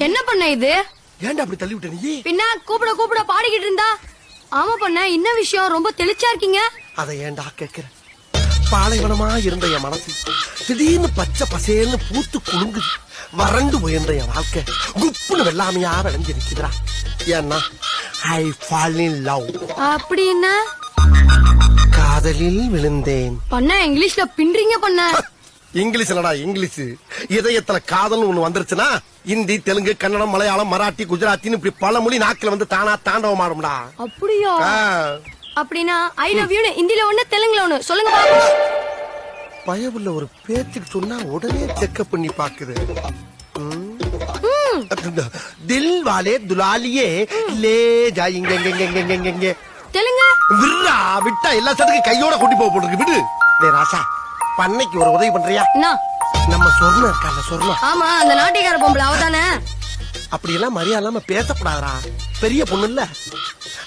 என்ன பண்ண இது? ஏன்டா அப்படி தள்ளி விட்ட நீ? பின்ன கூப்பிட கூப்பிட பாடிக்கிட்டு இருந்தா. ஆமா பண்ண, என்ன விஷயம்? ரொம்ப தெளிச்சா இருக்கீங்க. அதை ஏன்டா கேக்குற? பாலைவனமா இருந்த என் மனசு திடீர்னு பச்சை பசேன்னு பூத்து குலுங்குது. வறண்டு போயிருந்த என் வாழ்க்கை குப்புன்னு வெள்ளாமையா விளைஞ்சு நிக்குதுடா. ஏன்னா ஐ ஃபால் இன் லவ். அப்படின்னா காதலில் விழுந்தேன். பண்ண இங்கிலீஷ்ல பின்றீங்க பண்ண. இங்கிலீஷ் என்னடா இங்கிலீஷ்? இதயத்துல காதல் ஒண்ணு வந்துருச்சுன்னா இந்தி, தெலுங்கு, கன்னடம், மலையாளம், மராட்டி, குஜராத்தின்னு இப்படி பல மொழி நாக்குல வந்து தானா தாண்டவம் ஆடும்டா. அப்படியா? அப்படின்னா ஐ லவ் யூ ஹிந்தில ஒண்ணு, தெலுங்குல ஒண்ணு சொல்லுங்க பாப்போம். பயவுள்ள ஒரு பேச்சுக்கு சொன்னா உடனே செக்அப் பண்ணி பாக்குது. தில் வாலே துலாலியே லே ஜாயிங்க தெலுங்கு விர்ரா விட்டா எல்லா சட்டுக்கு கையோட கூட்டி போக போட்டுருக்கு. விடு. டேய் ராசா, பண்ணைக்கு ஒரு உதவி பண்றியா? என்ன? நம்ம சொர்ணம் இருக்கால, சொர்ணம். ஆமா, அந்த நாட்டிகார பொம்பளை அவதானே. அப்படி எல்லாம் மரியாதை இல்லாம பேசக்கூடாதுடா. பெரிய பொண்ணு இல்ல.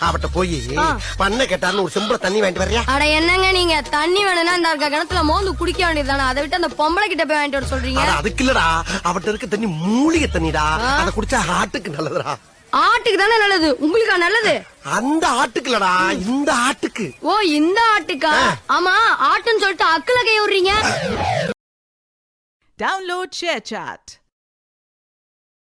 அவட்ட போய் பண்ணை கேட்டாருன்னு ஒரு செம்புல தண்ணி வாங்கிட்டு வர்றியா? அட என்னங்க நீங்க, தண்ணி வேணும்னா இந்த கிணத்துல மோந்து குடிக்க வேண்டியதுதானே. அதை விட்டு அந்த பொம்பளை கிட்ட போய் வாங்கிட்டு வர சொல்றீங்க. அதுக்கு இல்லடா, அவட்ட இருக்க தண்ணி மூலிகை தண்ணிடா. அதை குடிச்சா ஹார்ட்டுக்கு நல்லதுடா. ஆட்டுக்கு தானே நல்லது, உங்களுக்கா நல்லது? அந்த ஆட்டுக்கு இல்லடா, இந்த ஆட்டுக்கு. ஓ, இந்த ஆட்டுக்கா? ஆமா, ஆட்டுன்னு சொல்லிட்டு அக்குல கை விடுறீங்க. Download ShareChat.